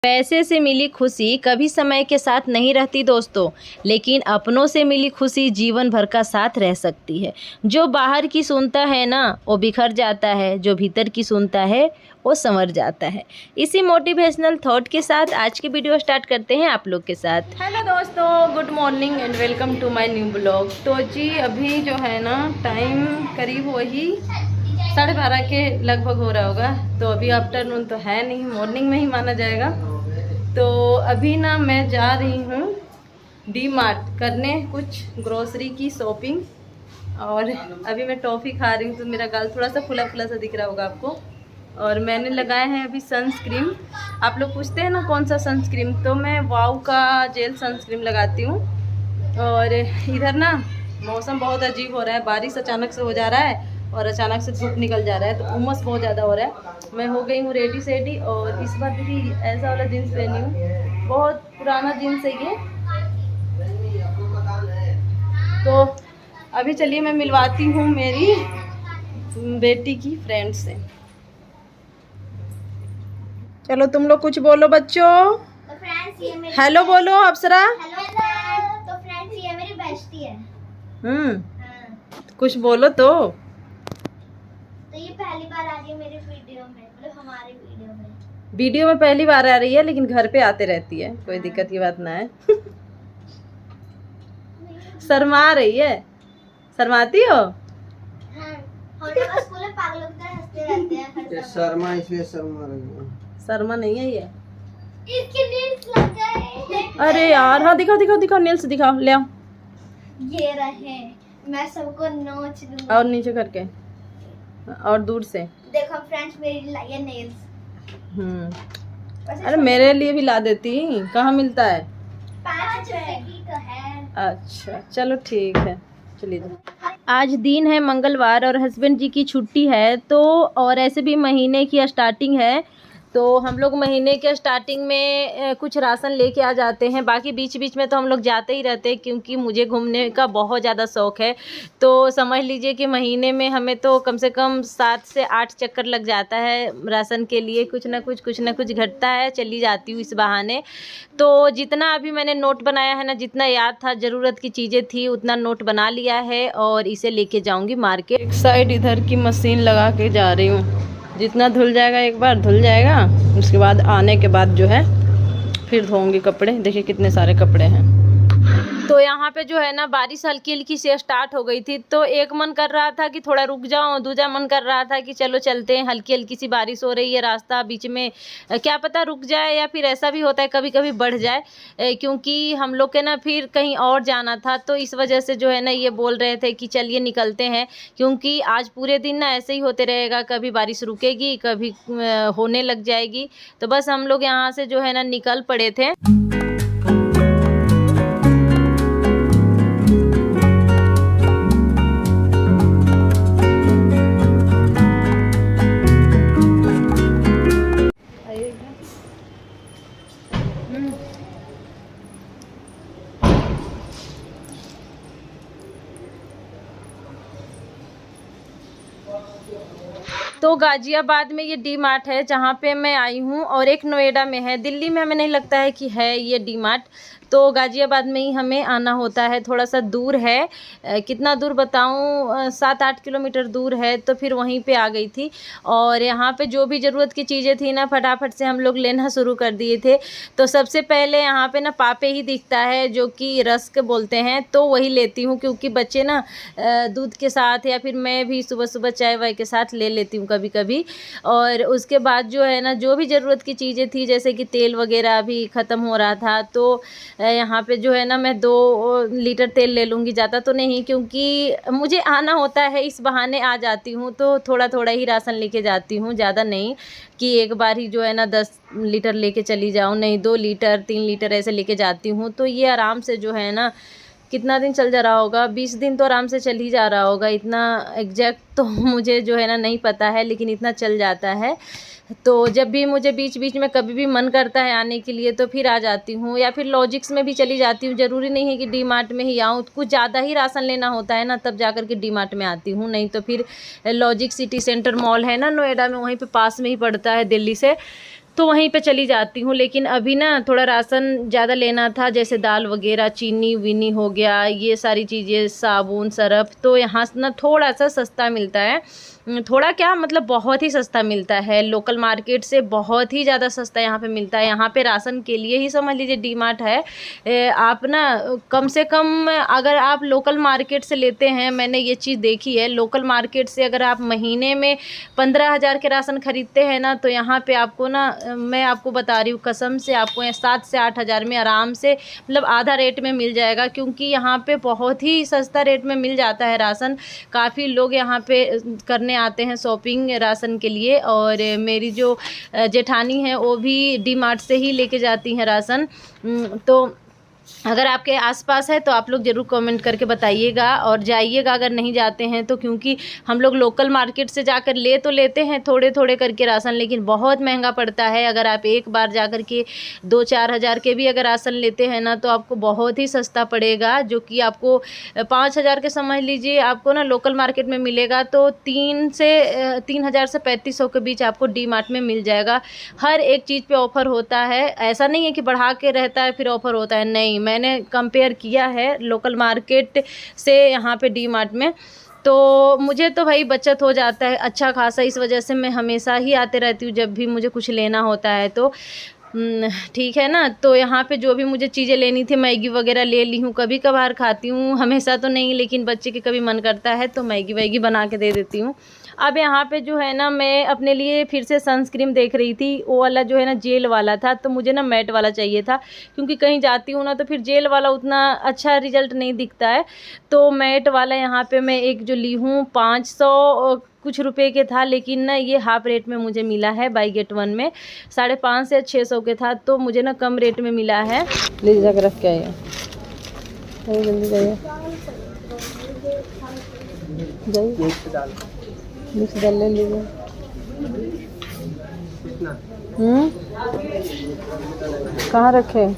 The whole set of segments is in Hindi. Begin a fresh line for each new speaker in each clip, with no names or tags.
पैसे से मिली खुशी कभी समय के साथ नहीं रहती दोस्तों, लेकिन अपनों से मिली खुशी जीवन भर का साथ रह सकती है। जो बाहर की सुनता है ना वो बिखर जाता है, जो भीतर की सुनता है वो संवर जाता है। इसी मोटिवेशनल थॉट के साथ आज की वीडियो स्टार्ट करते हैं आप लोग के साथ। हेलो दोस्तों, good morning and welcome to my new blog. तो जी अभी जो है ना टाइम करीब वही 12:30 के लगभग हो रहा होगा। तो अभी आफ्टरनून तो है नहीं, मॉर्निंग में ही माना जाएगा। तो अभी ना मैं जा रही हूँ डी मार्ट करने कुछ ग्रोसरी की शॉपिंग। और अभी मैं टॉफ़ी खा रही हूँ तो मेरा गाल थोड़ा सा फुला फुला सा दिख रहा होगा आपको। और मैंने लगाया है अभी सनस्क्रीन। आप लोग पूछते हैं ना कौन सा सनस्क्रीन, तो मैं वाव का जेल सनस्क्रीन लगाती हूँ। और इधर ना मौसम बहुत अजीब हो रहा है, बारिश अचानक से हो जा रहा है और अचानक से धूप निकल जा रहा है, तो उमस बहुत ज़्यादा हो रहा है। मैं हो गई हूँ रेडी सेडी। और इस बार भी ऐसा वाला जीन्स पहनी हूँ, बहुत पुराना जीन्स है ये। तो अभी चलिए मैं मिलवाती हूँ मेरी बेटी की फ्रेंड से। चलो तुम लोग कुछ बोलो बच्चों।
तो फ्रेंड्स ये मेरी
हेलो बोलो अप्सरा।
हेलो। तो फ्रेंड्स ये मेरी बेस्टी है।
कुछ बोलो तो
ये पहली बार आ रही है मेरे वीडियो में, मतलब हमारे
वीडियो में पहली बार आ रही है, लेकिन घर पे आते रहती है, कोई दिक्कत की बात ना है। शर्मा रही है, शर्माती हो?
स्कूल में पागलों की तरह हंसते रहते हैं।
शर्मा इसलिए शर्मा रही है।
शर्मा नहीं है ये।
इसके नील्स लग गए।
अरे यार, हाँ दिखाओ दिखाओ दिखाओ, नील्स दिखाओ, ले आओ।
ये रहे, मैं सबको नोच दूंगी।
और नीचे करके और दूर से
देखो फ्रेंड्स मेरी लाई है नेल्स।
अरे मेरे लिए भी ला देती, कहाँ मिलता है?
5 रुपए की तो है।
अच्छा चलो ठीक है, चलिए। आज दिन है मंगलवार और हस्बैंड जी की छुट्टी है। तो और ऐसे भी महीने की स्टार्टिंग है, तो हम लोग महीने के स्टार्टिंग में कुछ राशन लेके आ जाते हैं। बाकी बीच बीच में तो हम लोग जाते ही रहते हैं, क्योंकि मुझे घूमने का बहुत ज़्यादा शौक़ है। तो समझ लीजिए कि महीने में हमें तो कम से कम 7 से 8 चक्कर लग जाता है राशन के लिए। कुछ ना कुछ घटता है, चली जाती हूँ इस बहाने। तो जितना अभी मैंने नोट बनाया है ना, जितना याद था, ज़रूरत की चीज़ें थी, उतना नोट बना लिया है और इसे लेके जाऊँगी मार्केट। एक साइड इधर की मशीन लगा के जा रही हूँ, जितना धुल जाएगा एक बार धुल जाएगा, उसके बाद आने के बाद जो है फिर धोऊंगी कपड़े। देखिए कितने सारे कपड़े हैं। तो यहाँ पे जो है ना बारिश हल्की हल्की से स्टार्ट हो गई थी। तो एक मन कर रहा था कि थोड़ा रुक जाओ, दूसरा मन कर रहा था कि चलो चलते हैं। हल्की हल्की सी बारिश हो रही है, रास्ता बीच में क्या पता रुक जाए, या फिर ऐसा भी होता है कभी कभी बढ़ जाए, क्योंकि हम लोग के ना फिर कहीं और जाना था। तो इस वजह से जो है ना ये बोल रहे थे कि चलिए निकलते हैं, क्योंकि आज पूरे दिन ना ऐसे ही होते रहेगा, कभी बारिश रुकेगी कभी होने लग जाएगी। तो बस हम लोग यहाँ से जो है ना निकल पड़े थे। तो गाज़ियाबाद में ये डी मार्ट है जहाँ पे मैं आई हूँ, और एक नोएडा में है। दिल्ली में हमें नहीं लगता है कि है ये डी मार्ट। तो गाज़ियाबाद में ही हमें आना होता है, थोड़ा सा दूर है। कितना दूर बताऊँ, 7-8 किलोमीटर दूर है। तो फिर वहीं पे आ गई थी, और यहाँ पे जो भी ज़रूरत की चीज़ें थी ना फटाफट से हम लोग लेना शुरू कर दिए थे। तो सबसे पहले यहाँ पे ना पापे ही दिखता है, जो कि रस्क बोलते हैं, तो वही लेती हूँ, क्योंकि बच्चे ना दूध के साथ, या फिर मैं भी सुबह सुबह चाय वाय के साथ ले लेती हूँ कभी कभी। और उसके बाद जो है ना जो भी ज़रूरत की चीज़ें थी, जैसे कि तेल वगैरह अभी ख़त्म हो रहा था, तो यहाँ पे जो है ना मैं 2 लीटर तेल ले लूँगी, ज़्यादा तो नहीं, क्योंकि मुझे आना होता है, इस बहाने आ जाती हूँ। तो थोड़ा थोड़ा ही राशन लेके जाती हूँ, ज़्यादा नहीं कि एक बार ही जो है ना 10 लीटर लेके चली जाऊँ, नहीं 2 लीटर 3 लीटर ऐसे लेके जाती हूँ। तो ये आराम से जो है ना कितना दिन चल जा रहा होगा, 20 दिन तो आराम से चल ही जा रहा होगा। इतना एग्जैक्ट तो मुझे जो है ना नहीं पता है, लेकिन इतना चल जाता है। तो जब भी मुझे बीच बीच में कभी भी मन करता है आने के लिए तो फिर आ जाती हूँ, या फिर लॉजिक्स में भी चली जाती हूँ। ज़रूरी नहीं है कि डी मार्ट में ही आऊँ, कुछ ज़्यादा ही राशन लेना होता है ना तब जा कर के डी मार्ट में आती हूँ। नहीं तो फिर लॉजिक सिटी सेंटर मॉल है ना नोएडा में, वहीं पे पास में ही पड़ता है दिल्ली से, तो वहीं पे चली जाती हूँ। लेकिन अभी ना थोड़ा राशन ज़्यादा लेना था, जैसे दाल वगैरह, चीनी वीनी हो गया, ये सारी चीज़ें, साबुन सरफ, तो यहाँ से ना थोड़ा सा सस्ता मिलता है। थोड़ा क्या मतलब बहुत ही सस्ता मिलता है, लोकल मार्केट से बहुत ही ज़्यादा सस्ता यहाँ पे मिलता है। यहाँ पे राशन के लिए ही समझ लीजिए डी मार्ट है। आप ना कम से कम अगर आप लोकल मार्केट से लेते हैं, मैंने ये चीज़ देखी है, लोकल मार्केट से अगर आप महीने में 15,000 के राशन खरीदते हैं ना, तो यहाँ पे आपको ना, मैं आपको बता रही हूँ कसम से, आपको 7 से 8 हज़ार में आराम से मतलब आधा रेट में मिल जाएगा। क्योंकि यहाँ पे बहुत ही सस्ता रेट में मिल जाता है राशन। काफ़ी लोग यहाँ पे करने आते हैं शॉपिंग राशन के लिए, और मेरी जो जेठानी है वो भी डी मार्ट से ही लेके जाती हैं राशन। तो अगर आपके आसपास है तो आप लोग ज़रूर कमेंट करके बताइएगा और जाइएगा अगर नहीं जाते हैं तो। क्योंकि हम लोग लोकल मार्केट से जाकर ले तो लेते हैं थोड़े थोड़े करके राशन, लेकिन बहुत महंगा पड़ता है। अगर आप एक बार जाकर के 2-4 हज़ार के भी अगर राशन लेते हैं ना, तो आपको बहुत ही सस्ता पड़ेगा, जो कि आपको 5 हज़ार के समझ लीजिए आपको ना लोकल मार्केट में मिलेगा तो 3,000 से 3,500 के बीच आपको डी मार्ट में मिल जाएगा। हर एक चीज़ पे ऑफ़र होता है, ऐसा नहीं है कि बढ़ा के रहता है फिर ऑफ़र होता है, नहीं। मैंने कंपेयर किया है लोकल मार्केट से यहाँ पे डी मार्ट में, तो मुझे तो भाई बचत हो जाता है अच्छा खासा। इस वजह से मैं हमेशा ही आते रहती हूँ जब भी मुझे कुछ लेना होता है तो। ठीक है ना। तो यहाँ पे जो भी मुझे चीज़ें लेनी थी, मैगी वगैरह ले ली हूँ। कभी कभार खाती हूँ, हमेशा तो नहीं, लेकिन बच्चे के कभी मन करता है तो मैगी वैगी बना के दे देती हूँ। अब यहाँ पे जो है ना, मैं अपने लिए फिर से सनस्क्रीन देख रही थी। वो वाला जो है ना जेल वाला था, तो मुझे ना मैट वाला चाहिए था। क्योंकि कहीं जाती हूँ ना तो फिर जेल वाला उतना अच्छा रिजल्ट नहीं दिखता है। तो मैट वाला यहाँ पे मैं एक जो ली हूँ 500 कुछ रुपए के था, लेकिन ना ये हाफ रेट में मुझे मिला है बाई गेट वन में। 550 से 600 के था, तो मुझे ना कम रेट में मिला है। ले जाकर रख के आइए, जल्दी जाइए, मिक्स डाल ले लीजिए। कहाँ रखे?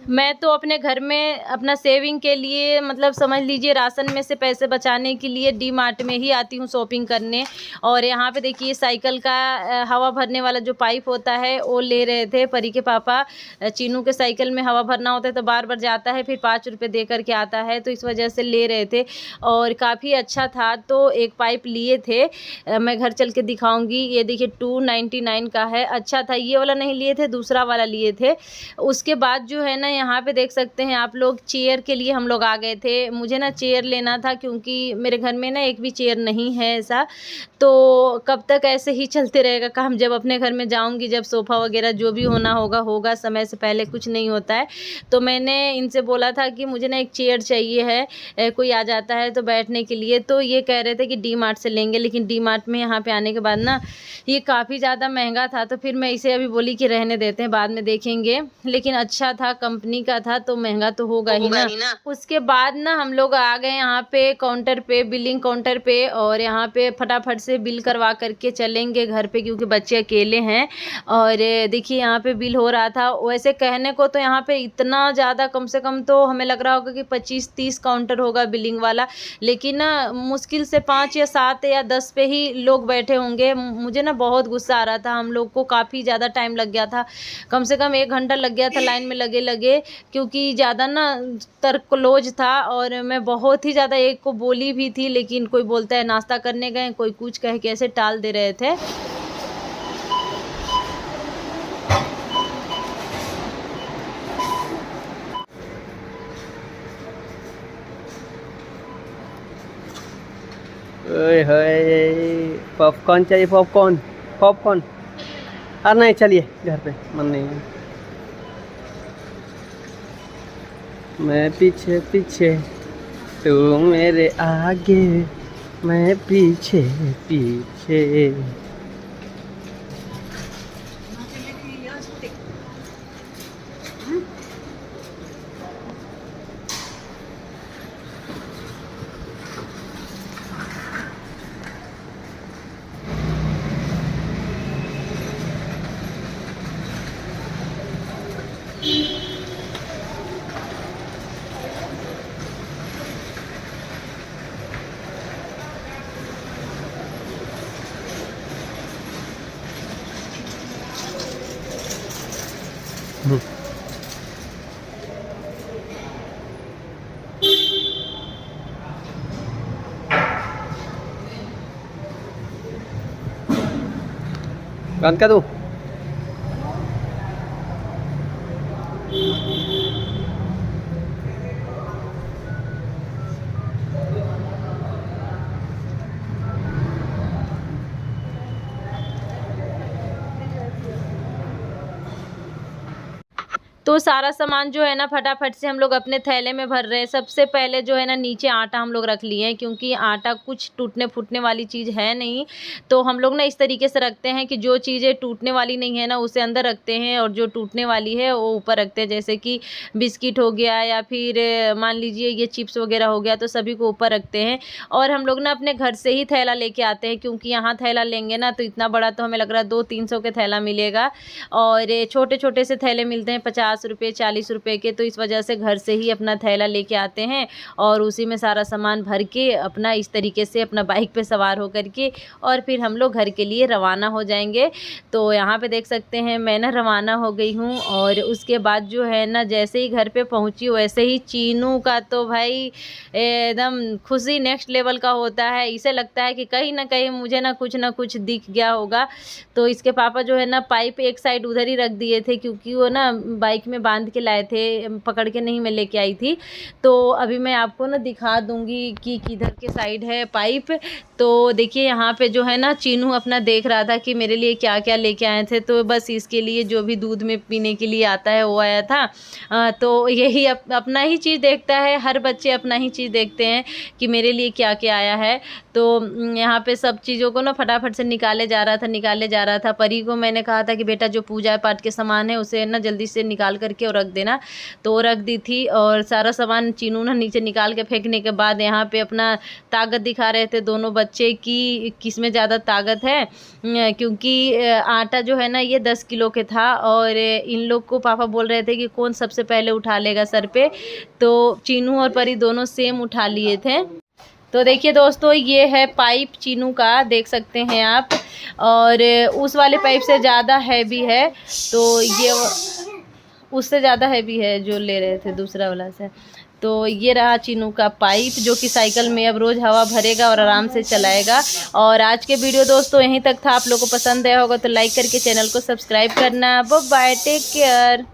मैं तो अपने घर में अपना सेविंग के लिए, मतलब समझ लीजिए राशन में से पैसे बचाने के लिए डी मार्ट में ही आती हूँ शॉपिंग करने। और यहाँ पे देखिए साइकिल का हवा भरने वाला जो पाइप होता है वो ले रहे थे परी के पापा। चीनू के साइकिल में हवा भरना होता है तो बार बार जाता है, फिर 5 रुपये दे करके आता है, तो इस वजह से ले रहे थे। और काफ़ी अच्छा था, तो एक पाइप लिए थे, मैं घर चल के दिखाऊँगी। ये देखिए 299 का है, अच्छा था। ये वाला नहीं लिए थे, दूसरा वाला लिए थे। उसके बाद जो है ना, यहाँ पे देख सकते हैं आप लोग, चेयर के लिए हम लोग आ गए थे। मुझे ना चेयर लेना था, क्योंकि मेरे घर में ना एक भी चेयर नहीं है ऐसा। तो कब तक ऐसे ही चलते रहेगा काम, जब अपने घर में जाऊंगी, जब सोफ़ा वगैरह जो भी होना होगा होगा, समय से पहले कुछ नहीं होता है। तो मैंने इनसे बोला था कि मुझे ना एक चेयर चाहिए है, कोई आ जाता है तो बैठने के लिए। तो ये कह रहे थे कि डी मार्ट से लेंगे, लेकिन डी मार्ट में यहाँ पे आने के बाद ना ये काफ़ी ज़्यादा महंगा था। तो फिर मैं इसे अभी बोली कि रहने देते हैं, बाद में देखेंगे। लेकिन अच्छा था, कंपनी का था, तो महंगा तो होगा ही ना। उसके बाद ना हम लोग आ गए यहाँ पे काउंटर पे, बिलिंग काउंटर पे, और यहाँ पे फटाफट से बिल करवा करके चलेंगे घर पे, क्योंकि बच्चे अकेले हैं। और देखिए यहाँ पे बिल हो रहा था। वैसे कहने को तो यहाँ पे इतना ज़्यादा, कम से कम तो हमें लग रहा होगा कि 25-30 काउंटर होगा बिलिंग वाला, लेकिन ना मुश्किल से 5 या 7 या 10 पे ही लोग बैठे होंगे। मुझे ना बहुत गुस्सा आ रहा था, हम लोग को काफ़ी ज़्यादा टाइम लग गया था, कम से कम 1 घंटा लग गया था लाइन में लगे, क्योंकि ज़्यादा ना क्लोज था। और मैं बहुत ही ज़्यादा एक को बोली भी थी, लेकिन कोई बोलता है नाश्ता करने गए, कोई कुछ कह के ऐसे टाल दे रहे थे।
पॉपकॉर्न चाहिए, पॉपकॉर्न पॉपकॉर्न। अरे नहीं, चलिए घर पे, मन नहीं है। मैं पीछे पीछे, तू मेरे आगे, मैं पीछे पीछे। बंद कर दूँ?
तो सारा सामान जो है ना फटाफट से हम लोग अपने थैले में भर रहे हैं। सबसे पहले जो है ना नीचे आटा हम लोग रख लिए हैं, क्योंकि आटा कुछ टूटने फूटने वाली चीज़ है नहीं। तो हम लोग ना इस तरीके से रखते हैं कि जो चीज़ें टूटने वाली नहीं है ना उसे अंदर रखते हैं, और जो टूटने वाली है वो ऊपर रखते हैं। जैसे कि बिस्किट हो गया या फिर मान लीजिए ये चिप्स वगैरह हो गया, तो सभी को ऊपर रखते हैं। और हम लोग ना अपने घर से ही थैला लेके आते हैं, क्योंकि यहाँ थैला लेंगे ना तो इतना बड़ा तो हमें लग रहा है 200-300 के थैला मिलेगा, और छोटे छोटे से थैले मिलते हैं 50 रुपये 40 रुपये के। तो इस वजह से घर से ही अपना थैला लेके आते हैं और उसी में सारा सामान भर के अपना इस तरीके से अपना बाइक पे सवार होकर के और फिर हम लोग घर के लिए रवाना हो जाएंगे। तो यहाँ पे देख सकते हैं मैं ना रवाना हो गई हूँ, और उसके बाद जो है ना जैसे ही घर पे पहुँची वैसे ही चीनू का तो भाई एकदम खुशी नेक्स्ट लेवल का होता है। इसे लगता है कि कहीं ना कहीं मुझे ना कुछ दिख गया होगा। तो इसके पापा जो है ना पाइप एक साइड उधर ही रख दिए थे, क्योंकि वो ना बाइक में बांध के लाए थे, पकड़ के नहीं मैं लेके आई थी। तो अभी मैं आपको ना दिखा दूंगी कि किधर के साइड है पाइप। तो देखिए यहाँ पे जो है ना चीनू अपना देख रहा था कि मेरे लिए क्या क्या लेके आए थे। तो बस इसके लिए जो भी दूध में पीने के लिए आता है वो आया था। तो यही अपना ही चीज़ देखता है, हर बच्चे अपना ही चीज़ देखते हैं कि मेरे लिए क्या क्या आया है। तो यहाँ पे सब चीज़ों को ना फटाफट से निकाले जा रहा था। परी को मैंने कहा था कि बेटा जो पूजा पाठ के सामान है उसे ना जल्दी से निकाल करके और रख देना, तो वो रख दी थी। और सारा सामान चीनू ना नीचे निकाल के फेंकने के बाद यहाँ पे अपना ताकत दिखा रहे थे दोनों बच्चे कि किसमें ज़्यादा ताकत है, क्योंकि आटा जो है ना ये 10 किलो के था, और इन लोग को पापा बोल रहे थे कि कौन सबसे पहले उठा लेगा सर पे। तो चीनू और परी दोनों सेम उठा लिए थे। तो देखिए दोस्तों ये है पाइप चीनू का, देख सकते हैं आप, और उस वाले पाइप से ज़्यादा हैवी है। तो ये उससे ज़्यादा हैवी है जो ले रहे थे दूसरा वाला से। तो ये रहा चीनू का पाइप, जो कि साइकिल में अब रोज़ हवा भरेगा और आराम से चलाएगा। और आज के वीडियो दोस्तों यहीं तक था। आप लोगों को पसंद आया होगा तो लाइक करके चैनल को सब्सक्राइब करना। Bye bye, take care.